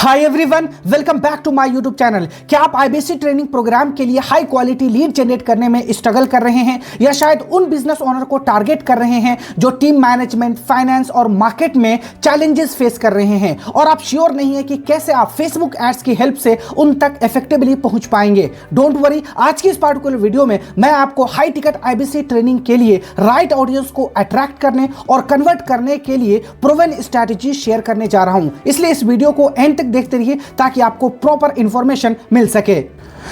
Hi everyone, welcome back to my YouTube channel. क्या आप IBC training programme के लिए हाई क्वालिटी लीड जनरेट करने में स्ट्रगल कर रहे हैं या शायद उन बिजनेस ओनर को टारगेट कर रहे हैं जो टीम मैनेजमेंट, फाइनेंस और मार्केट में चैलेंजेस फेस कर रहे हैं और आप श्योर नहीं है कि कैसे आप फेसबुक एड्स की हेल्प से उन तक इफेक्टिवली पहुंच पाएंगे? डोंट वरी, आज की इस पार्टिकुलर वीडियो में मैं आपको हाई टिकट आईबीसी ट्रेनिंग के लिए राइट ऑडियंस को अट्रैक्ट करने और कन्वर्ट करने के लिए प्रूवन स्ट्रैटेजी शेयर करने जा रहा हूं। इसलिए इस वीडियो को एंड तक देखते रहिए ताकि आपको प्रॉपर इंफॉर्मेशन मिल सके।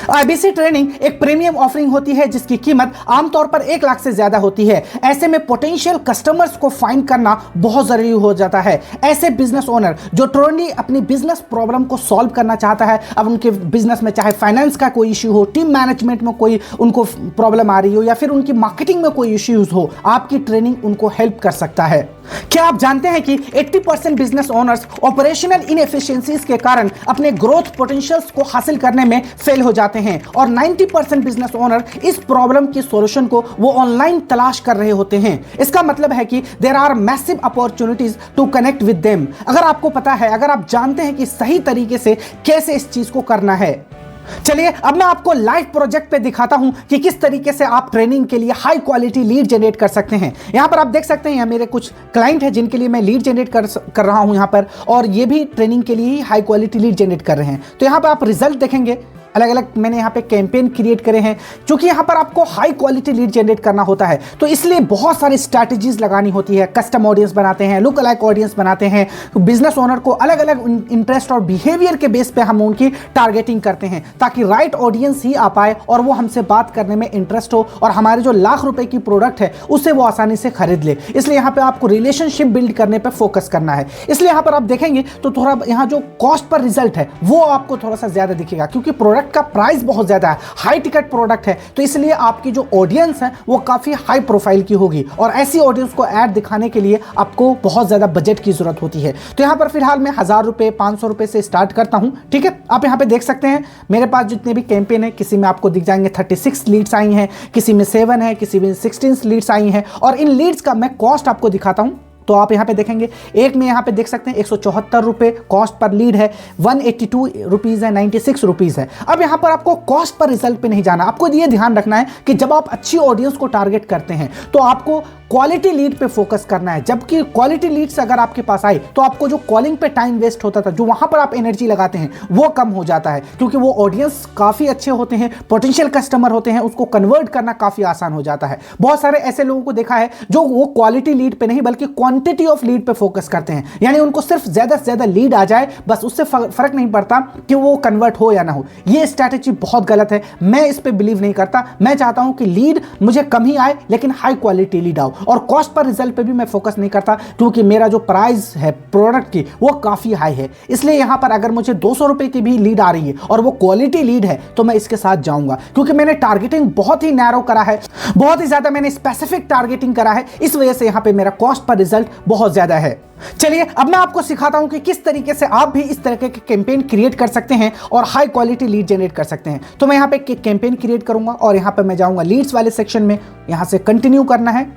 आईबीसी ट्रेनिंग एक प्रीमियम ऑफरिंग होती है जिसकी कीमत आमतौर पर 1 लाख से ज्यादा होती है। ऐसे में पोटेंशियल कस्टमर्स को फाइंड करना बहुत जरूरी हो जाता है। ऐसे बिजनेस ओनर जो ट्रेंडी अपनी बिजनेस प्रॉब्लम को सॉल्व करना चाहता है, अब उनके बिजनेस में चाहे फाइनेंस का कोई इश्यू हो, टीम मैनेजमेंट में कोई उनको प्रॉब्लम आ रही हो या फिर उनकी मार्केटिंग में कोई इश्यूज हो, आपकी ट्रेनिंग उनको हेल्प कर सकता है। क्या आप जानते हैं कि 80% बिजनेस ओनर्स ऑपरेशनल इनएफिशिएंसीज के कारण अपने ग्रोथ पोटेंशियल्स को हासिल करने में फेल हो जाते हैं और 90% बिजनेस ओनर इस प्रॉब्लम की सॉल्यूशन को वो ऑनलाइन तलाश कर रहे होते हैं। इसका मतलब है कि there are massive opportunities to connect with them. अगर आपको पता है, अगर आप जानते हैं कि सही तरीके से कैसे इस चीज को करना है। चलिए अब मैं आपको लाइव प्रोजेक्ट पे दिखाता हूं कि किस तरीके से आप ट्रेनिंग के लिए हाई क्वालिटी लीड जनरेट कर सकते हैं। यहां पर आप देख सकते हैं, मेरे कुछ क्लाइंट हैं जिनके लिए मैं लीड जनरेट कर रहा हूं यहां पर, और ये भी ट्रेनिंग के लिए ही हाई क्वालिटी लीड जनरेट कर रहे हैं। तो यहां पर आप रिजल्ट देखेंगे, अलग अलग मैंने यहाँ पे कैंपेन क्रिएट करे हैं। क्योंकि यहाँ पर आपको हाई क्वालिटी लीड जनरेट करना होता है तो इसलिए बहुत सारी स्ट्रैटेजीज लगानी होती है। कस्टम ऑडियंस बनाते हैं, लुक अलाइक ऑडियंस बनाते हैं, बिजनेस ओनर को अलग अलग इंटरेस्ट और बिहेवियर के बेस पे हम उनकी टारगेटिंग करते हैं ताकि राइट ऑडियंस ही आ पाए और वो हमसे बात करने में इंटरेस्ट हो और हमारे जो लाख रुपए की प्रोडक्ट है उससे वो आसानी से खरीद ले। इसलिए यहाँ पे आपको रिलेशनशिप बिल्ड करने पर फोकस करना है। इसलिए यहाँ पर आप देखेंगे तो थोड़ा यहाँ जो कॉस्ट पर रिजल्ट है वो आपको थोड़ा सा ज्यादा दिखेगा क्योंकि प्रोडक्ट का प्राइस बहुत ज्यादा है, हाई टिकट प्रोडक्ट है, तो इसलिए आपकी जो ऑडियंस है वो काफी हाई प्रोफाइल की होगी और ऐसी ऑडियंस को ऐड दिखाने के लिए आपको बहुत ज्यादा बजट की जरूरत होती है। तो यहां पर फिलहाल मैं 1000 रुपए, 500 रुपए से स्टार्ट करता हूं। ठीक है, आप यहां पे देख सकते हैं मेरे पास जितने भी कैंपेन है, किसी में आपको दिख जाएंगे 36 लीड्स आई हैं, किसी में 7 है, किसी में 16 लीड्स आई हैं और इन लीड्स का मैं कॉस्ट आपको दिखाता हूं। तो आप यहां पे देखेंगे, एक में यहां पे देख सकते हैं 174 रुपए कॉस्ट पर लीड है, 182 रुपीज है, 96 रुपीज है। अब यहां पर आपको कॉस्ट पर रिजल्ट पे नहीं जाना, आपको ये ध्यान रखना है कि जब आप अच्छी ऑडियंस को टारगेट करते हैं तो आपको क्वालिटी लीड पे फोकस करना है। जबकि क्वालिटी लीड्स अगर आपके पास आए तो आपको जो कॉलिंग पे टाइम वेस्ट होता था, जो वहां पर आप एनर्जी लगाते हैं, वो कम हो जाता है क्योंकि वो ऑडियंस काफी अच्छे होते हैं, पोटेंशियल कस्टमर होते हैं, उसको कन्वर्ट करना काफी आसान हो जाता है। बहुत सारे ऐसे लोगों को देखा है जो वो क्वालिटी लीड पे नहीं बल्कि क्वांटिटी ऑफ लीड पे फोकस करते हैं, यानी उनको सिर्फ ज्यादा से ज्यादा लीड आ जाए, बस उससे फर्क नहीं पड़ता कि वो कन्वर्ट हो या ना हो। ये स्ट्रैटेजी बहुत गलत है, मैं इस पे बिलीव नहीं करता। मैं चाहता हूं कि लीड मुझे कम ही आए लेकिन हाई क्वालिटी लीड आओ, और कॉस्ट पर रिजल्ट पे भी मैं फोकस नहीं करता क्योंकि मेरा जो प्राइस है प्रोडक्ट की वो काफी हाई है। इसलिए यहां पर अगर मुझे 200 रुपए की भी लीड आ रही है और वो क्वालिटी लीड है तो मैं इसके साथ जाऊंगा क्योंकि मैंने टारगेटिंग बहुत ही नैरो करा है, बहुत ही ज्यादा मैंने स्पेसिफिक टारगेटिंग करा है, इस वजह से यहां पे मेरा कॉस्ट पर रिजल्ट बहुत ज्यादा है। चलिए अब मैं आपको सिखाता हूं कि किस तरीके से आप भी इस तरह के कैंपेन क्रिएट कर सकते हैं और हाई क्वालिटी लीड जनरेट कर सकते हैं। तो मैं यहां पे कैंपेन क्रिएट करूंगा और यहां पे मैं जाऊंगा लीड्स वाले सेक्शन में, यहां से कंटिन्यू करना है।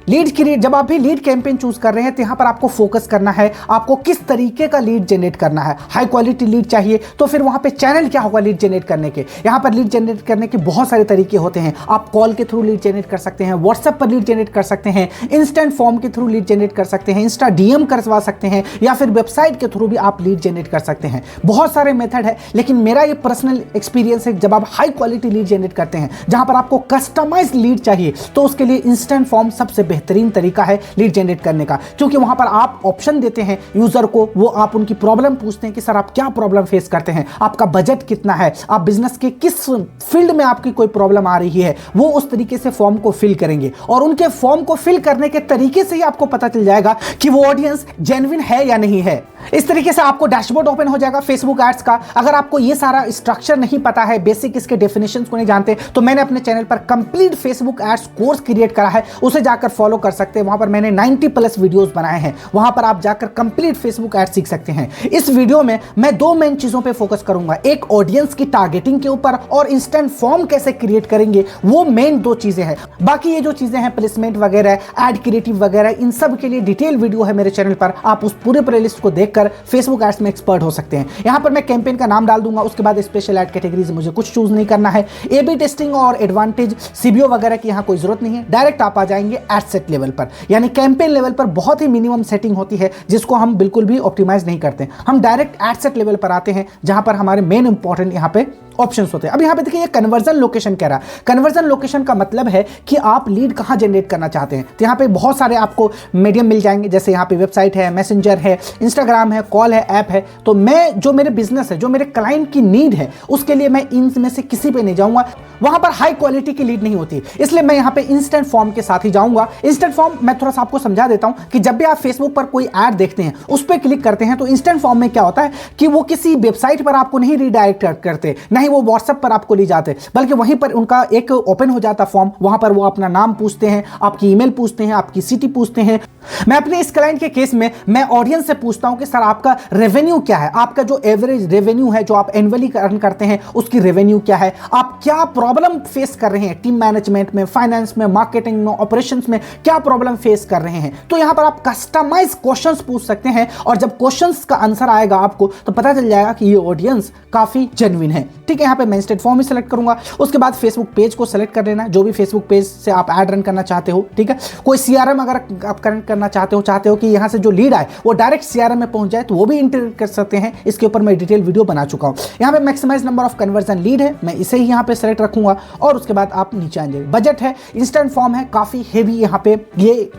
लीड क्रिएट, जब आप भी लीड कैंपेन चूज कर रहे हैं तो यहां पर आपको फोकस करना है आपको किस तरीके का लीड जनरेट करना है। हाई क्वालिटी लीड चाहिए तो फिर वहां पे चैनल क्या होगा लीड जनरेट करने के। यहां पर लीड जनरेट करने के बहुत सारे तरीके होते हैं। आप कॉल के थ्रू लीड जनरेट कर सकते हैं, व्हाट्सएप पर लीड जनरेट कर सकते हैं, इंस्टेंट फॉर्म के थ्रू लीड जनरेट कर सकते हैं, इंस्टा डीएम करवा सकते हैं या फिर वेबसाइट के थ्रू भी आप लीड जनरेट कर सकते हैं। बहुत सारे मेथड है लेकिन मेरा ये पर्सनल एक्सपीरियंस है, जब आप हाई क्वालिटी लीड जनरेट करते हैं जहां पर आपको कस्टमाइज लीड चाहिए तो उसके लिए इंस्टेंट फॉर्म सबसे बेहतरीन तरीका है लीड जनरेट करने का, क्योंकि वहां पर आप ऑप्शन देते हैं यूजर को, वो आप उनकी प्रॉब्लम पूछते हैं कि सर आप क्या प्रॉब्लम फेस करते हैं, आपका बजट कितना है, आप बिजनेस के किस फील्ड में आपकी कोई प्रॉब्लम आ रही है, वो उस तरीके से फॉर्म को फिल करेंगे और उनके फॉर्म को फिल करने के तरीके से ही आपको पता चल जाएगा कि वो ऑडियंस जेन्युइन है या नहीं है। इस तरीके से आपको डैशबोर्ड ओपन हो जाएगा फेसबुक एड्स का। अगर आपको ये सारा स्ट्रक्चर नहीं पता है, बेसिक इसके डेफिनेशंस को नहीं जानते, तो मैंने अपने चैनल पर complete Facebook ads course create करा है, उसे जाकर फॉलो कर सकते हैं, वहां पर मैंने 90 प्लस वीडियोस बनाए हैं, वहां पर आप जाकर कंप्लीट फेसबुक ऐड सीख सकते हैं। इस वीडियो में मैं दो मेन चीजों पे फोकस करूंगा, एक ऑडियंस की टारगेटिंग के ऊपर और इंस्टेंट फॉर्म कैसे क्रिएट करेंगे, वो मेन दो चीजें हैं। बाकी ये जो चीजें हैं प्लेसमेंट वगैरह, ऐड क्रिएटिव वगैरह, इन सब के लिए डिटेल वीडियो है मेरे चैनल पर, आप उस पूरे प्लेलिस्ट को देखकर फेसबुक एड्स में एक्सपर्ट हो सकते हैं। यहां पर मैं कैंपेन का नाम डाल दूंगा, उसके बाद स्पेशल ऐड कैटेगरीज मुझे कुछ चूज नहीं करना है। ए/बी टेस्टिंग और एडवांटेज सीबीओ वगैरह की यहां कोई जरूरत नहीं है, डायरेक्ट आप आ जाएंगे एड सेट लेवल पर, यानी कैंपेन लेवल पर बहुत ही मिनिमम सेटिंग होती है जिसको हम बिल्कुल भी ऑप्टिमाइज नहीं करते। हम डायरेक्ट एड सेट लेवल पर आते हैं जहां पर हमारे मेन इंपॉर्टेंट यहां पे ऑप्शंस होते हैं। अब यहां पे देखिए ये कन्वर्जन लोकेशन कह रहा है। कन्वर्जन लोकेशन का मतलब है कि आप लीड कहां जनरेट करना चाहते हैं। तो यहां पे बहुत सारे आपको मीडियम मिल जाएंगे, जैसे यहां पे वेबसाइट है, मैसेंजर है, इंस्टाग्राम है, कॉल है, ऐप है। तो मैं जो मेरे बिजनेस है, जो मेरे क्लाइंट की नीड है, उसके लिए मैं इनमें से किसी पे नहीं जाऊंगा। वहां पर हाई क्वालिटी की लीड नहीं होती, इसलिए मैं यहां पे इंस्टेंट फॉर्म के साथ ही जाऊंगा। इंस्टेंट फॉर्म मैं थोड़ा सा आपको समझा देता हूं कि जब भी आप फेसबुक पर कोई ऐड देखते हैं, उस पर क्लिक करते हैं, तो इंस्टेंट फॉर्म में क्या होता है कि वो किसी वेबसाइट पर आपको नहीं रीडायरेक्ट करते, नहीं वो व्हाट्सएप पर आपको ले जाते, बल्कि वहीं पर उनका एक ओपन हो जाता फॉर्म। वहां पर वो अपना नाम पूछते हैं, आपकी ईमेल पूछते हैं, आपकी सिटी पूछते हैं। मैं अपने इस क्लाइंट के केस में मैं ऑडियंस से पूछता हूं कि सर आपका रेवेन्यू क्या है, आपका जो एवरेज रेवेन्यू है जो आप एनुअली अर्न करते हैं उसकी रेवेन्यू क्या है, आप क्या प्रॉब्लम फेस कर रहे हैं, टीम मैनेजमेंट में, फाइनेंस में, मार्केटिंग में, ऑपरेशंस में क्या प्रॉब्लम फेस कर रहे हैं। तो यहां पर आप कस्टमाइज क्वेश्चंस पूछ सकते हैं, और जब क्वेश्चंस का आंसर आएगा आपको तो पता चल जाएगा कि ये ऑडियंस काफी जेन्युइन है। ठीक है, यहां पे मैं इंस्टेंट फॉर्म ही सेलेक्ट करूंगा। उसके बाद फेसबुक पेज को सेलेक्ट कर लेना है, जो भी फेसबुक पेज से आप ऐड रन करना चाहते हो। ठीक है, कोई सीआरएम अगर आप कनेक्ट करना चाहते हो कि यहां से जो लीड आए वो डायरेक्ट सीआरएम में पहुंच जाए, तो वो भी इंटीग्रेट कर सकते हैं। इसके ऊपर मैं डिटेल वीडियो बना चुका हूं। यहां पे maximise number of conversion lead है, मैं इसे ही यहां पे सेलेक्ट रखूंगा, और उसके बाद आप नीचे आ जाएंगे। बजट है, इंस्टेंट फॉर्म है, काफी हेवी यहां पे ये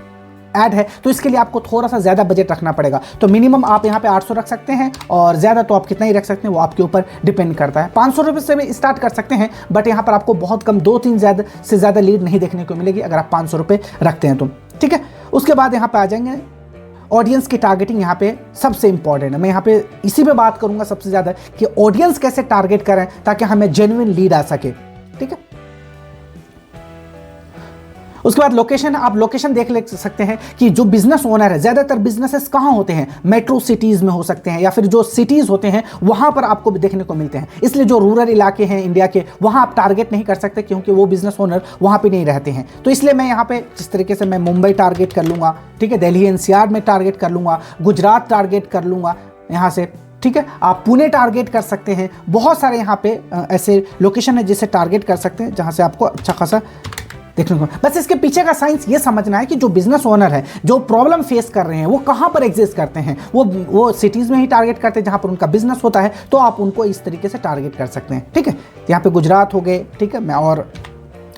ऐड है, तो इसके लिए आपको थोड़ा सा ज्यादा बजट रखना पड़ेगा। तो मिनिमम आप यहाँ पे 800 रख सकते हैं, और ज्यादा तो आप कितना ही रख सकते हैं वो आपके ऊपर डिपेंड करता है। 500 रुपये से भी स्टार्ट कर सकते हैं, बट यहाँ पर आपको बहुत कम 2-3 से ज्यादा लीड नहीं देखने को मिलेगी अगर आप 500 रुपये रखते हैं तो। ठीक है, उसके बाद यहाँ पे आ जाएंगे ऑडियंस की टारगेटिंग। यहाँ पे सबसे इंपॉर्टेंट है, मैं यहाँ पे इसी पे बात करूंगा सबसे ज्यादा कि ऑडियंस कैसे टारगेट करें ताकि हमें जेन्युइन लीड आ सके। ठीक है, उसके बाद लोकेशन, आप लोकेशन देख ले सकते हैं कि जो बिजनेस ओनर है, ज्यादातर बिजनेसेस कहां होते हैं, मेट्रो सिटीज में हो सकते हैं, या फिर जो सिटीज होते हैं वहां पर आपको भी देखने को मिलते हैं। इसलिए जो रूरल इलाके हैं इंडिया के, वहां आप टारगेट नहीं कर सकते क्योंकि वो बिजनेस ओनर वहां पे नहीं रहते हैं। तो इसलिए मैं यहाँ पे जिस तरीके से मैं मुंबई टारगेट कर लूंगा, ठीक है, दिल्ली एनसीआर में टारगेट कर लूंगा, गुजरात टारगेट कर लूंगा यहाँ से। ठीक है, आप पुणे टारगेट कर सकते हैं। बहुत सारे यहाँ पे ऐसे लोकेशन है जिसे टारगेट कर सकते हैं जहां से आपको अच्छा खासा देखने को। बस इसके पीछे का साइंस ये समझना है कि जो बिजनेस ओनर है, जो प्रॉब्लम फेस कर रहे हैं, वो कहां पर एग्जिस्ट करते हैं। वो सिटीज में ही टारगेट करते हैं जहां पर उनका बिजनेस होता है, तो आप उनको इस तरीके से टारगेट कर सकते हैं। ठीक है, यहाँ पे गुजरात हो गए। ठीक है, मैं और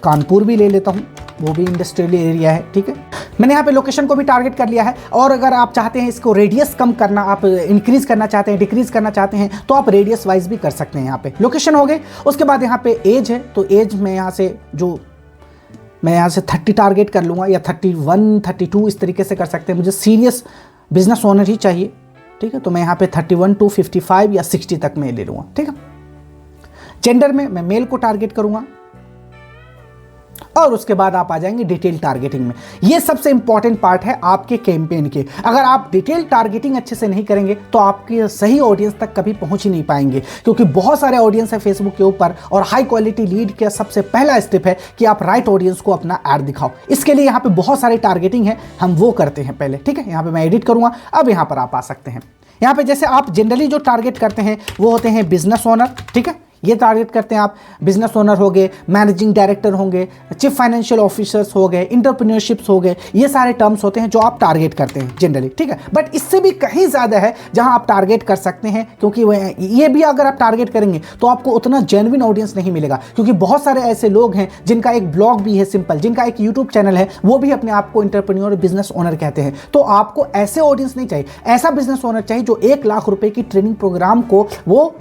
कानपुर भी ले लेता हूँ, वो भी इंडस्ट्रियल एरिया है। ठीक है, मैंने यहाँ पे लोकेशन को भी टारगेट कर लिया है। और अगर आप चाहते हैं इसको रेडियस कम करना, आप इंक्रीज करना चाहते हैं, डिक्रीज करना चाहते हैं, तो आप रेडियस वाइज भी कर सकते हैं। यहाँ पे लोकेशन हो गए। उसके बाद यहाँ पे एज है, तो एज में यहाँ से मैं यहाँ से 30 टारगेट कर लूँगा, या 31, 32 इस तरीके से कर सकते हैं। मुझे सीरियस बिजनेस ओनर ही चाहिए। ठीक है, तो मैं यहाँ पे 31 to 55 या 60 तक मैं ले लूँगा। ठीक है, जेंडर में मैं मेल को टारगेट करूँगा, और उसके बाद आप आ जाएंगे डिटेल टारगेटिंग में। ये सबसे इंपॉर्टेंट पार्ट है आपके कैंपेन के। अगर आप डिटेल टारगेटिंग अच्छे से नहीं करेंगे तो आपके सही ऑडियंस तक कभी पहुंच ही नहीं पाएंगे, क्योंकि बहुत सारे ऑडियंस है फेसबुक के ऊपर, और हाई क्वालिटी लीड का सबसे पहला स्टेप है कि आप राइट ऑडियंस को अपना ऐड दिखाओ। इसके लिए यहाँ पे बहुत सारी टारगेटिंग है, हम वो करते हैं पहले। ठीक है, यहाँ पे मैं एडिट करूंगा। अब यहाँ पर आप आ सकते हैं। यहाँ पे जैसे आप जनरली जो टारगेट करते हैं वो होते हैं बिजनेस ओनर। ठीक है, ये टारगेट करते हैं आप। बिजनेस ओनर हो गए, मैनेजिंग डायरेक्टर होंगे, चीफ फाइनेंशियल ऑफिसर्स हो गए, इंटरप्रेन्योरशिप्स हो गए, ये सारे टर्म्स होते हैं जो आप टारगेट करते हैं जनरली। ठीक है, बट इससे भी कहीं ज़्यादा है जहां आप टारगेट कर सकते हैं, क्योंकि ये भी अगर आप टारगेट करेंगे तो आपको उतना जेन्युइन ऑडियंस नहीं मिलेगा, क्योंकि बहुत सारे ऐसे लोग हैं जिनका एक ब्लॉग भी है सिंपल, जिनका एक यूट्यूब चैनल है, वो भी अपने आप को इंटरप्रेन्योर बिजनेस ओनर कहते हैं। तो आपको ऐसे ऑडियंस नहीं चाहिए, ऐसा बिजनेस ओनर चाहिए जो 1 लाख रुपए की ट्रेनिंग प्रोग्राम को वो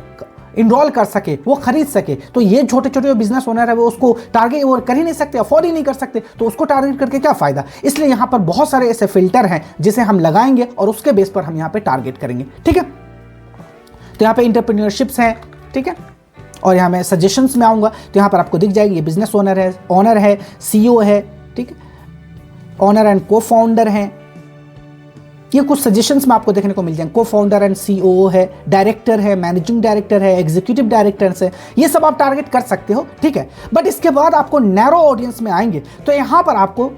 इनरोल कर सके, वो खरीद सके। तो ये छोटे छोटे जो बिजनेस ओनर है वो उसको टारगेट वो कर ही नहीं सकते, अफोर्ड ही नहीं कर सकते, तो उसको टारगेट करके क्या फायदा। इसलिए यहाँ पर बहुत सारे ऐसे फिल्टर हैं जिसे हम लगाएंगे और उसके बेस पर हम यहाँ पे टारगेट करेंगे। ठीक है, तो यहाँ पे इंटरप्रेन्योरशिप्स हैं। ठीक है, और यहाँ मैं सजेशंस में आऊँगा तो यहाँ पर आपको दिख जाएगी ये बिजनेस ओनर है, सीईओ है। ठीक है, ऑनर एंड को फाउंडर हैं, ये कुछ सजेशंस में आपको देखने को मिल जाएंगे। को फाउंडर एंड सीईओ है, डायरेक्टर है, मैनेजिंग डायरेक्टर है, एग्जीक्यूटिव डायरेक्टर्स है, ये सब आप टारगेट कर सकते हो, ठीक है। बट इसके बाद आपको नैरो ऑडियंस में आएंगे तो यहां पर आपको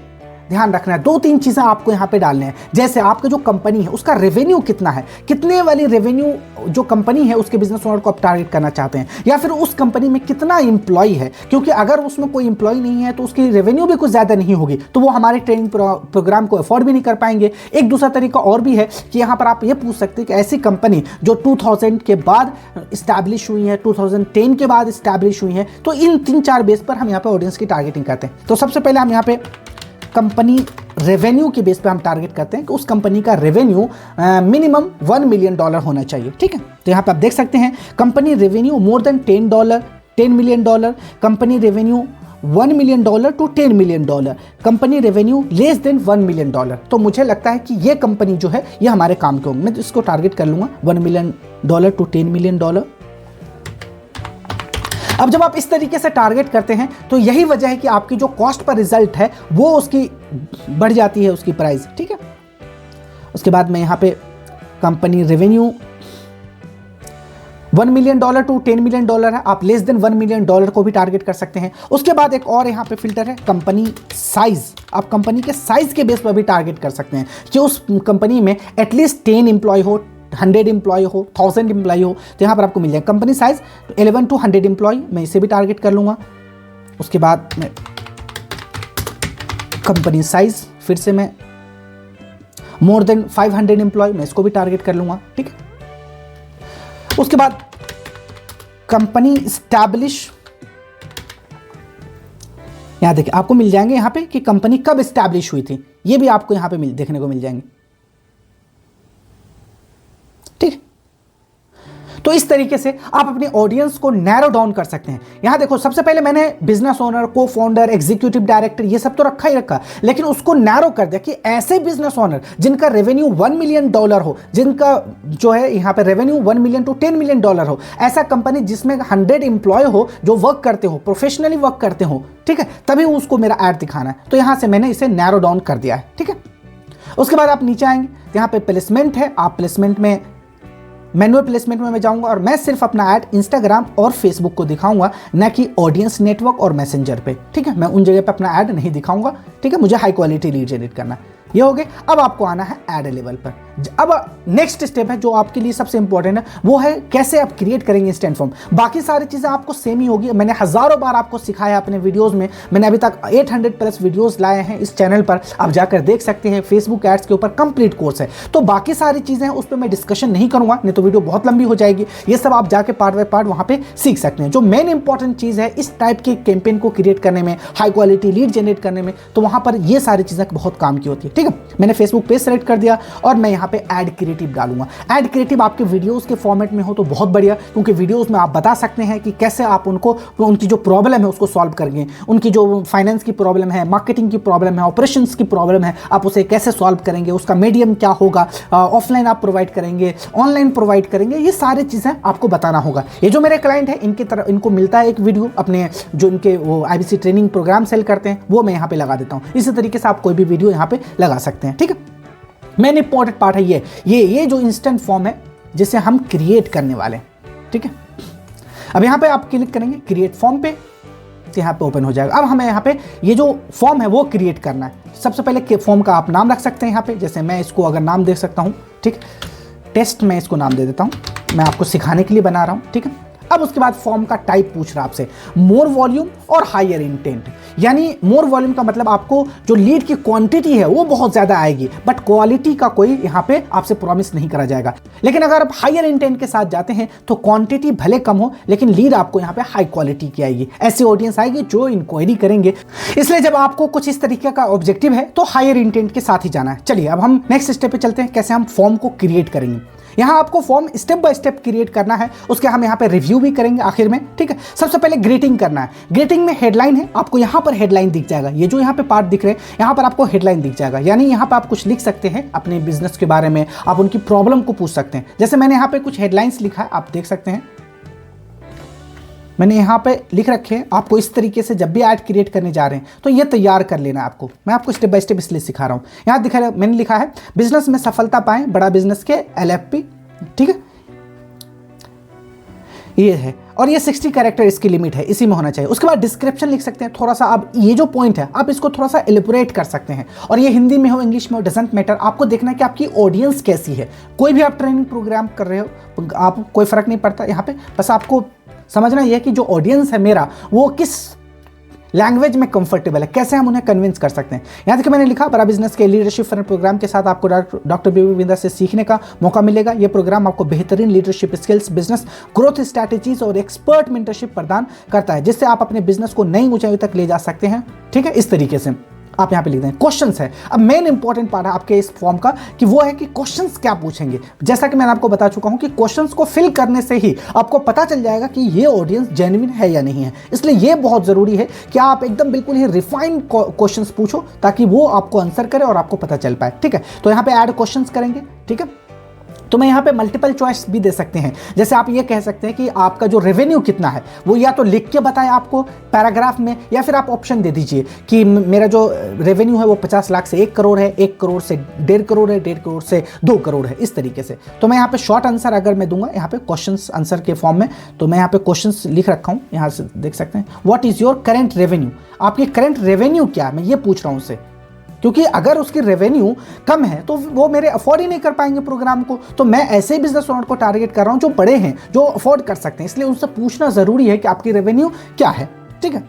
ध्यान रखना है, 2-3 चीज़ें आपको यहाँ पे डालने हैं। जैसे आपका जो कंपनी है उसका रेवेन्यू कितना है, कितने वाली रेवेन्यू जो कंपनी है उसके बिजनेस ओनर को आप टारगेट करना चाहते हैं, या फिर उस कंपनी में कितना एम्प्लॉय है, क्योंकि अगर उसमें कोई एम्प्लॉय नहीं है तो उसकी रेवेन्यू भी कुछ ज़्यादा नहीं होगी, तो वो हमारे ट्रेनिंग प्रोग्राम को अफोर्ड भी नहीं कर पाएंगे। एक दूसरा तरीका और भी है कि यहाँ पर आप ये पूछ सकते हैं कि ऐसी कंपनी जो 2000 के बाद इस्टेब्लिश हुई है, 2010 के बाद इस्टेब्लिश हुई है, तो इन 3-4 बेस पर हम यहाँ पे ऑडियंस की टारगेटिंग करते हैं। तो सबसे पहले हम यहाँ पे कंपनी रेवेन्यू के बेस पे हम टारगेट करते हैं कि उस कंपनी का रेवेन्यू मिनिमम $1 मिलियन होना चाहिए, ठीक है। तो यहाँ पे आप देख सकते हैं company revenue more than $10 million, company revenue $1 million to $10 million, company revenue less than $1 million. तो मुझे लगता है कि ये कंपनी जो है ये हमारे काम के होंगे। मैं तो इसको टारगेट कर लूँगा $1 मिलियन टू $10 मिलियन। अब जब आप इस तरीके से टारगेट करते हैं तो यही वजह है कि आपकी जो कॉस्ट पर रिजल्ट है वो उसकी बढ़ जाती है, उसकी प्राइस, ठीक है। उसके बाद में यहाँ पे company revenue $1 million to $10 million है, आप लेस देन $1 मिलियन को भी टारगेट कर सकते हैं। उसके बाद एक और यहाँ पे फिल्टर है कंपनी साइज, आप कंपनी के साइज के बेस पर भी टारगेट कर सकते हैं कि उस कंपनी में एटलीस्ट 10 एम्प्लॉय हो, 100 एम्प्लॉय हो, 1000 एम्प्लॉय हो, तो यहाँ पर आपको मिल जाएगा कंपनी साइज 11 to 100 एम्प्लॉय, मैं इसे भी टारगेट कर लूँगा। उसके बाद मैं कंपनी साइज फिर से मैं मोर देन 500 एम्प्लॉय, मैं इसको भी टारगेट कर लूँगा, ठीक है। उसके बाद कंपनी स्टैब्लिश, यहाँ देखिए आपको मिल जाएंगे यहाँ पे कि कंपनी कब स्टैब्लिश हुई थी, ये भी आपको यहाँ पे देखने को मिल जाएंगे, ठीक। तो इस तरीके से आप अपने ऑडियंस को नैरो डाउन कर सकते हैं। यहां देखो सबसे पहले मैंने बिजनेस ओनर, को फाउंडर, एग्जीक्यूटिव डायरेक्टर ये सब तो रखा ही रखा, लेकिन उसको नैरो कर दिया कि ऐसे बिजनेस ओनर जिनका रेवेन्यू $1 मिलियन हो, जिनका जो है यहां पे रेवेन्यू $1 मिलियन टू $10 मिलियन हो, ऐसा कंपनी जिसमें 100 एम्प्लॉय हो, जो वर्क करते हो, प्रोफेशनली वर्क करते हो, ठीक है, तभी उसको मेरा ऐड दिखाना है। तो यहां से मैंने इसे नैरो डाउन कर दिया है, ठीक है। उसके बाद आप नीचे आएंगे, यहां पे प्लेसमेंट है, आप प्लेसमेंट में मैनुअल प्लेसमेंट में मैं जाऊंगा और मैं सिर्फ अपना ऐड इंस्टाग्राम और फेसबुक को दिखाऊंगा, ना कि ऑडियंस नेटवर्क और मैसेंजर पे, ठीक है। मैं उन जगह पे अपना ऐड नहीं दिखाऊंगा, ठीक है। मुझे हाई क्वालिटी लीड जनरेट करना है, ये हो गए। अब आपको आना है ऐड लेवल पर। अब नेक्स्ट स्टेप है जो आपके लिए सबसे इंपॉर्टेंट है, वो है कैसे आप क्रिएट करेंगे इंस्टेंट फॉर्म। बाकी सारी चीज़ें आपको सेम ही होगी, मैंने हज़ारों बार आपको सिखाया अपने वीडियोस में, मैंने अभी तक 800+ वीडियोस लाए हैं इस चैनल पर, आप जाकर देख सकते हैं। फेसबुक एड्स के ऊपर कंप्लीट कोर्स है, तो बाकी सारी चीज़ें हैं उस पर मैं डिस्कशन नहीं करूँगा, नहीं तो वीडियो बहुत लंबी हो जाएगी। ये सब आप जाके पार्ट बाय पार्ट वहाँ पर सीख सकते हैं। जो मेन इंपॉर्टेंट चीज़ है इस टाइप के कैंपेन को क्रिएट करने में, हाई क्वालिटी लीड जनरेट करने में, तो वहाँ पर ये सारी चीज़ें बहुत काम की होती है, ठीक है। मैंने फेसबुक पेज सेलेक्ट कर दिया और मैं यहाँ पे ऐड क्रिएटिव डालूंगा। ऐड क्रिएटिव आपके वीडियोस के फॉर्मेट में हो तो बहुत बढ़िया, क्योंकि वीडियोस में आप बता सकते हैं कि कैसे आप उनको, उनकी जो प्रॉब्लम है उसको सॉल्व करेंगे, उनकी जो फाइनेंस की प्रॉब्लम है, मार्केटिंग की प्रॉब्लम है, ऑपरेशंस की प्रॉब्लम है, आप उसे कैसे सॉल्व करेंगे, उसका मीडियम क्या होगा, ऑफलाइन आप प्रोवाइड करेंगे, ऑनलाइन प्रोवाइड करेंगे, ये सारी चीज़ें आपको बताना होगा। ये जो मेरे क्लाइंट है इनकी तरफ इनको मिलता है एक वीडियो, अपने जो इनके वो IBC ट्रेनिंग प्रोग्राम सेल करते हैं वो मैं यहाँ पे लगा देता हूँ। इसी तरीके से आप कोई भी वीडियो यहाँ पे लगा सकते हैं, ठीक है। मेन इंपॉर्टेंट पार्ट है ये जो इंस्टेंट फॉर्म है जिसे हम क्रिएट करने वाले हैं, ठीक है। अब यहाँ पे आप क्लिक करेंगे क्रिएट फॉर्म पे, तो यहाँ पे ओपन हो जाएगा। अब हमें यहाँ पे ये जो फॉर्म है वो क्रिएट करना है। सबसे पहले फॉर्म का आप नाम रख सकते हैं यहाँ पे, जैसे मैं इसको अगर नाम दे सकता हूँ, ठीक, टेस्ट मैं इसको नाम दे देता हूँ, मैं आपको सिखाने के लिए बना रहा हूँ, ठीक है। अब उसके बाद फॉर्म का टाइप पूछ रहा है आपसे, मोर वॉल्यूम और हायर इंटेंट। यानी मोर वॉल्यूम का मतलब आपको जो लीड की क्वांटिटी है वो बहुत ज़्यादा आएगी, बट क्वालिटी का कोई यहाँ पे आपसे प्रॉमिस नहीं करा जाएगा। लेकिन अगर आप हायर इंटेंट के साथ जाते हैं तो क्वांटिटी भले कम हो लेकिन लीड आपको यहाँ पे हाई क्वालिटी की आएगी, ऐसी ऑडियंस आएगी जो इंक्वायरी करेंगे। इसलिए जब आपको कुछ इस तरीके का ऑब्जेक्टिव है तो हायर इंटेंट के साथ ही जाना है। चलिए अब हम नेक्स्ट स्टेप पे चलते हैं, कैसे हम फॉर्म को क्रिएट करेंगे। यहाँ आपको form step by step create करना है, उसके हम यहाँ पे रिव्यू भी करेंगे आखिर में, ठीक है। सबसे पहले ग्रीटिंग करना है। ग्रीटिंग में हेडलाइन है, आपको यहाँ पर हेडलाइन दिख जाएगा, ये जो यहाँ पे पार्ट दिख रहे हैं यहाँ पर आपको हेडलाइन दिख जाएगा। यानी यहाँ पे आप कुछ लिख सकते हैं अपने बिजनेस के बारे में, आप उनकी प्रॉब्लम को पूछ सकते हैं। जैसे मैंने यहाँ पे कुछ हेडलाइंस लिखा है, आप देख सकते हैं। मैंने यहाँ पे लिख रखे हैं, आपको इस तरीके से जब भी ऐड क्रिएट करने जा रहे हैं तो ये तैयार कर लेना आपको। मैं आपको स्टेप बाय स्टेप इसलिए सिखा रहा हूँ। यहाँ दिखा रहा, मैंने लिखा है बिजनेस में सफलता पाएं, बड़ा बिजनेस के LFP, ठीक है, ये है। और ये 60 कैरेक्टर इसकी लिमिट है, इसी में होना चाहिए। उसके बाद डिस्क्रिप्शन लिख सकते हैं थोड़ा सा, आप ये जो पॉइंट है आप इसको थोड़ा सा एलिबोरेट कर सकते हैं। और ये हिंदी में हो, इंग्लिश में हो, डजंट मैटर। आपको देखना है कि आपकी ऑडियंस कैसी है। कोई भी आप ट्रेनिंग प्रोग्राम कर रहे हो, आप कोई फर्क नहीं पड़ता यहाँ पे, बस आपको समझना यह है कि जो ऑडियंस है मेरा वो किस लैंग्वेज में कंफर्टेबल है, कैसे हम उन्हें कन्विंस कर सकते हैं। यहाँ देखिए मैंने लिखा बड़ा बिजनेस के लीडरशिप फन प्रोग्राम के साथ आपको डॉक्टर बीबी बिंदा से सीखने का मौका मिलेगा। ये प्रोग्राम आपको बेहतरीन leadership skills, business growth strategies और एक्सपर्ट मेंटरशिप प्रदान करता है, जिससे आप अपने बिजनेस को नई ऊंचाई तक ले जा सकते हैं। ठीक है, इस तरीके से आप यहाँ पे लिख दें। क्वेश्चंस है, अब मेन इंपॉर्टेंट पार्ट है आपके इस फॉर्म का कि वो है कि क्वेश्चंस क्या पूछेंगे। जैसा कि मैंने आपको बता चुका हूँ कि क्वेश्चंस को फिल करने से ही आपको पता चल जाएगा कि ये ऑडियंस जेन्युइन है या नहीं है। इसलिए ये बहुत ज़रूरी है कि आप एकदम बिल्कुल ही रिफाइंड क्वेश्चंस पूछो ताकि वो आपको आंसर करे और आपको पता चल पाए। ठीक है, तो यहाँ पे ऐड क्वेश्चंस करेंगे। ठीक है, तो मैं यहाँ पे मल्टीपल चॉइस भी दे सकते हैं। जैसे आप ये कह सकते हैं कि आपका जो रेवेन्यू कितना है वो या तो लिख के बताएं आपको पैराग्राफ में, या फिर आप ऑप्शन दे दीजिए कि मेरा जो रेवेन्यू है वो 50 लाख से 1 करोड़ है, 1 करोड़ से 1.5 करोड़ है, 1.5 करोड़ से 2 करोड़ है, इस तरीके से। तो मैं यहाँ पे शॉर्ट आंसर अगर मैं दूंगा यहाँ पे क्वेश्चंस आंसर के फॉर्म में, तो मैं यहाँ पे क्वेश्चंस लिख रखा हूँ, यहाँ से देख सकते हैं। What is your current revenue, आपकी करंट रेवेन्यू क्या है, मैं ये पूछ रहा हूँ उससे, क्योंकि अगर उसकी रेवेन्यू कम है तो वो मेरे अफोर्ड ही नहीं कर पाएंगे प्रोग्राम को। तो मैं ऐसे बिजनेस ओनर को टारगेट कर रहा हूं जो बड़े हैं, जो अफोर्ड कर सकते हैं, इसलिए उनसे पूछना जरूरी है कि आपकी रेवेन्यू क्या है। ठीक है,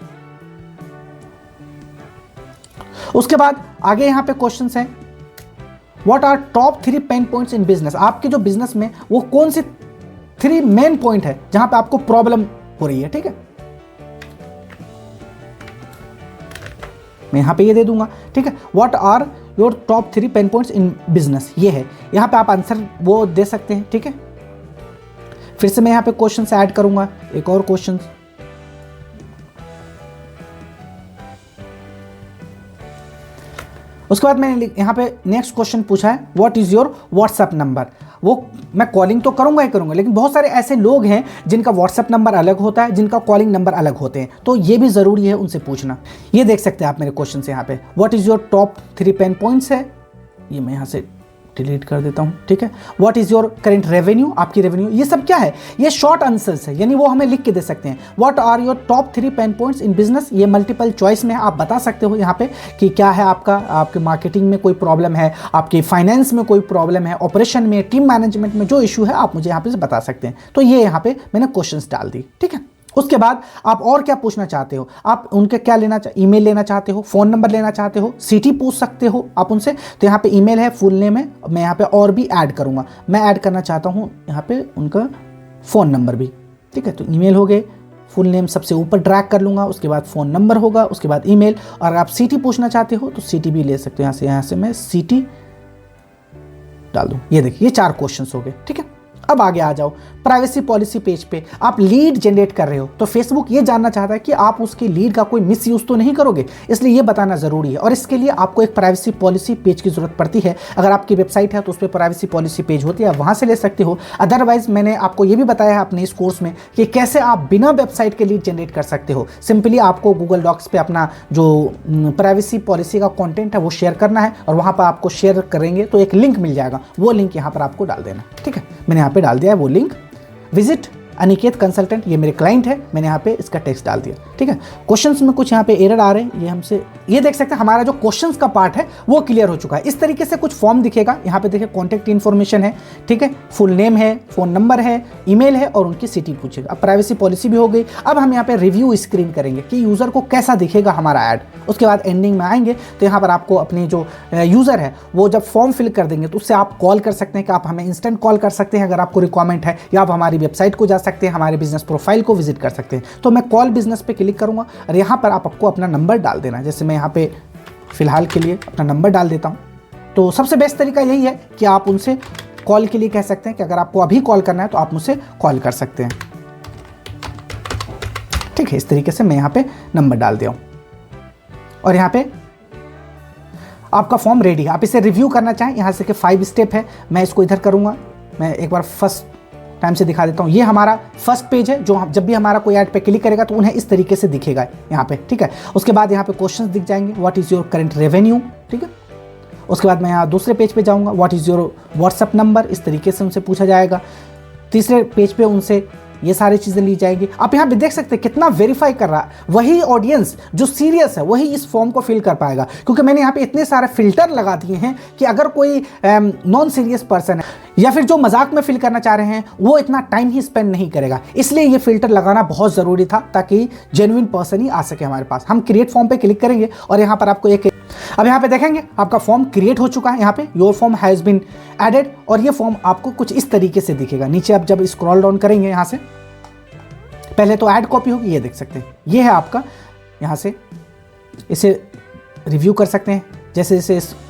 उसके बाद आगे यहां पे क्वेश्चंस हैं, what are top 3 pain points in business, आपके जो बिजनेस में वो कौन सी 3 मेन पॉइंट है जहां पे आपको प्रॉब्लम हो रही है। ठीक है, मैं यहाँ पे ये दे दूंगा। ठीक है, what are your top 3 pain points in business, ये है। यहाँ पे आप आंसर वो दे सकते हैं। ठीक है, फिर से मैं यहाँ पे क्वेश्चन ऐड करूंगा, एक और क्वेश्चन। उसके बाद मैंने यहाँ पे नेक्स्ट क्वेश्चन पूछा है, what is your WhatsApp number. वो मैं कॉलिंग तो करूंगा ही करूंगा, लेकिन बहुत सारे ऐसे लोग हैं जिनका व्हाट्सएप नंबर अलग होता है, जिनका कॉलिंग नंबर अलग होते हैं, तो ये भी ज़रूरी है उनसे पूछना। ये देख सकते हैं आप मेरे क्वेश्चन से यहाँ पे, what is your top 3 pain points है, ये मैं यहाँ से डिलीट कर देता हूँ। ठीक है, what is your current revenue, आपकी रेवेन्यू, ये सब क्या है, ये शॉर्ट आंसर्स है, यानी वो हमें लिख के दे सकते हैं। What are your top 3 pain points in business, ये मल्टीपल चॉइस में आप बता सकते हो यहाँ पे कि क्या है आपके मार्केटिंग में कोई प्रॉब्लम है, आपके फाइनेंस में कोई प्रॉब्लम है, ऑपरेशन में, टीम मैनेजमेंट में जो इशू है आप मुझे यहाँ पे बता सकते हैं। तो ये यहाँ पे मैंने क्वेश्चन डाल दी। ठीक है, उसके बाद आप और क्या पूछना चाहते हो, आप उनके क्या लेना ईमेल लेना चाहते हो, फ़ोन नंबर लेना चाहते हो, सिटी पूछ सकते हो आप उनसे। तो यहाँ पे ईमेल है, फुल नेम है, मैं यहाँ पे और भी ऐड करूँगा। मैं ऐड करना चाहता हूँ यहाँ पे उनका फ़ोन नंबर भी। ठीक है, तो ईमेल हो गए, फुल नेम सबसे ऊपर ड्रैग कर लूँगा, उसके बाद फ़ोन नंबर होगा, उसके बाद ईमेल। और अगर आप सिटी पूछना चाहते हो तो सिटी भी ले सकते हो, यहाँ से मैं सिटी डाल दूँ। ये देखिए, ये 4 क्वेश्चन हो गए। ठीक है, अब आगे आ जाओ, प्राइवेसी पॉलिसी पेज पे आप लीड जनरेट कर रहे हो, तो फेसबुक ये जानना चाहता है कि आप उसकी लीड का कोई मिस यूज तो नहीं करोगे, इसलिए ये बताना जरूरी है। और इसके लिए आपको एक प्राइवेसी पॉलिसी पेज की जरूरत पड़ती है। अगर आपकी वेबसाइट है तो उस पर प्राइवेसी पॉलिसी पेज होती है, वहां से ले सकते हो। अदरवाइज मैंने आपको ये भी बताया है अपने इस कोर्स में कि कैसे आप बिना वेबसाइट के लीड जनरेट कर सकते हो। सिंपली आपको गूगल डॉक्स पे अपना जो प्राइवेसी पॉलिसी का कॉन्टेंट है वो शेयर करना है, और वहां पर आपको शेयर करेंगे तो एक लिंक मिल जाएगा, वो लिंक यहाँ पर आपको डाल देना। ठीक है, मैंने यहाँ पे डाल दिया है वो लिंक, विजिट अनिकेत कंसल्टेंट, ये मेरे क्लाइंट है, मैंने यहाँ पे इसका टेक्स्ट डाल दिया। ठीक है, क्वेश्चंस में कुछ यहाँ पे एरर आ रहे हैं, ये हमसे ये देख सकते हैं, हमारा जो क्वेश्चंस का पार्ट है वो क्लियर हो चुका है। इस तरीके से कुछ फॉर्म दिखेगा, यहाँ पे देखिए कॉन्टैक्ट इन्फॉर्मेशन है, ठीक है, फुल नेम है, फोन नंबर है, ईमेल है और उनकी सिटी पूछेगा। अब प्राइवेसी पॉलिसी भी हो गई। अब हम यहाँ पे रिव्यू स्क्रीन करेंगे कि यूजर को कैसा दिखेगा हमारा ऐड। उसके बाद एंडिंग में आएंगे तो यहाँ पर आपको अपने जो यूजर है वो जब फॉर्म फिल कर देंगे तो उससे आप कॉल कर सकते हैं कि आप हमें इंस्टेंट कॉल कर सकते हैं अगर आपको रिक्वायरमेंट है, या आप हमारी वेबसाइट को जा सकते हैं, हमारे बिजनेस प्रोफाइल को विजिट कर सकते हैं। तो मैं कॉल बिजनेस पे क्लिक करूंगा और यहाँ पर आपको अपना नंबर डाल देना है। जैसे मैं यहाँ पे फिलहाल के लिए अपना नंबर डाल देता हूँ। तो सबसे बेस्ट तरीका यही है कि आप उनसे कॉल के लिए कह सकते हैं कि अगर आपको अभी कॉल करना है तो आप मुझसे कॉल कर सकते हैं। ठीक है, इस तरीके से मैं यहाँ पे नंबर डाल दिया हूँ और यहाँ पे आपका फॉर्म रेडी है। आप इसे रिव्यू करना चाहें, यहाँ से कि 5 स्टेप है, मैं इसको इधर करूँगा। मैं एक बार फर्स्ट टाइम से दिखा देता हूँ। ये हमारा फर्स्ट पेज है, जो जब भी हमारा कोई ऐड पे क्लिक करेगा तो उन्हें इस तरीके से दिखेगा यहाँ पे, ठीक है। उसके बाद यहाँ पे क्वेश्चंस दिख जाएंगे, what is your current revenue, ठीक है। उसके बाद मैं यहाँ दूसरे पेज पे जाऊँगा, what is your WhatsApp number, इस तरीके से उनसे पूछा जाएगा। तीसरे पेज पे उनसे ये सारी चीज़ें ली जाएंगी। आप यहाँ पे देख सकते हैं कितना वेरीफाई कर रहा है। वही ऑडियंस जो सीरियस है वही इस फॉर्म को फिल कर पाएगा, क्योंकि मैंने यहाँ पे इतने सारे फिल्टर लगा दिए हैं कि अगर कोई नॉन सीरियस पर्सन है या फिर जो मजाक में फिल करना चाह रहे हैं वो इतना टाइम ही स्पेंड नहीं करेगा। इसलिए ये फिल्टर लगाना बहुत ज़रूरी था ताकि जेन्युइन पर्सन ही आ सके हमारे पास। हम क्रिएट फॉर्म पे क्लिक करेंगे और यहाँ पर आपको एक, अब यहाँ पे देखेंगे आपका फॉर्म क्रिएट हो चुका है। यहाँ पे your form has been added, और ये फॉर्म आपको कुछ इस तरीके से दिखेगा। नीचे आप जब स्क्रॉल डाउन करेंगे यहाँ से, पहले तो ऐड कॉपी होगी, ये देख सकते हैं, ये है आपका। यहाँ से इसे रिव्यू कर सकते हैं, जैसे जैसे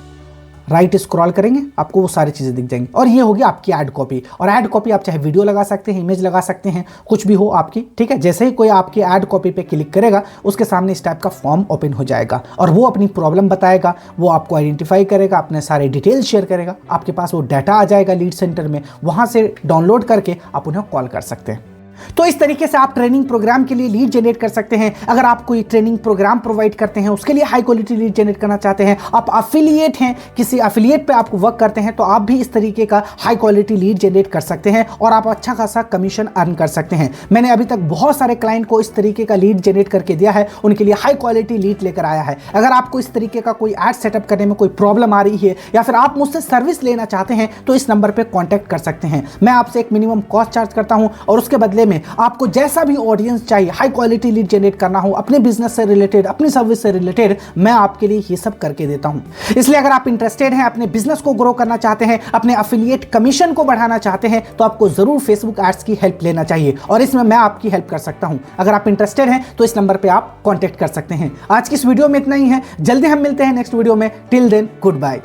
राइट स्क्रॉल करेंगे आपको वो सारी चीज़ें दिख जाएंगी, और ये होगी आपकी ऐड कॉपी। और ऐड कॉपी आप चाहे वीडियो लगा सकते हैं, इमेज लगा सकते हैं, कुछ भी हो आपकी, ठीक है। जैसे ही कोई आपकी ऐड कॉपी पे क्लिक करेगा उसके सामने इस टाइप का फॉर्म ओपन हो जाएगा और वो अपनी प्रॉब्लम बताएगा, वो आपको आइडेंटिफाई करेगा, अपने सारे डिटेल्स शेयर करेगा, आपके पास वो डाटा आ जाएगा लीड सेंटर में, वहाँ से डाउनलोड करके आप उन्हें कॉल कर सकते हैं। तो इस तरीके से आप ट्रेनिंग प्रोग्राम के लिए लीड जनरेट कर सकते हैं। अगर आप कोई ट्रेनिंग प्रोग्राम प्रोवाइड करते हैं, उसके लिए हाई क्वालिटी लीड जनरेट करना चाहते हैं, आप अफिलिएट हैं, किसी अफिलिएट पे आप वर्क करते हैं, तो आप भी इस तरीके का हाई क्वालिटी लीड जनरेट कर सकते हैं और आप अच्छा खासा कमीशन अर्न कर सकते हैं। मैंने अभी तक बहुत सारे क्लाइंट को इस तरीके का लीड जनरेट करके दिया है, उनके लिए हाई क्वालिटी लीड लेकर आया है। अगर आपको इस तरीके का कोई एड सेटअप करने में कोई प्रॉब्लम आ रही है या फिर आप मुझसे सर्विस लेना चाहते हैं तो इस नंबर पर कॉन्टैक्ट कर सकते हैं। मैं आपसे एक मिनिमम कॉस्ट चार्ज करता हूं और उसके बदले में आपको जैसा भी ऑडियंस चाहिए, हाई क्वालिटी लीड जनरेट करना हो अपने बिजनेस से रिलेटेड, अपनी सर्विस से रिलेटेड, मैं आपके लिए ये सब करके देता हूं। इसलिए अगर आप इंटरेस्टेड हैं, अपने बिजनेस को ग्रो करना चाहते हैं, अपने एफिलिएट कमीशन को बढ़ाना चाहते हैं, तो आपको जरूर फेसबुक एड्स की हेल्प लेना चाहिए और इसमें मैं आपकी हेल्प कर सकता हूं। अगर आप इंटरेस्टेड हैं तो इस नंबर पर आप कॉन्टैक्ट कर सकते हैं। आज की इस वीडियो में इतना ही है, जल्दी हम मिलते हैं नेक्स्ट वीडियो में। Till then good bye.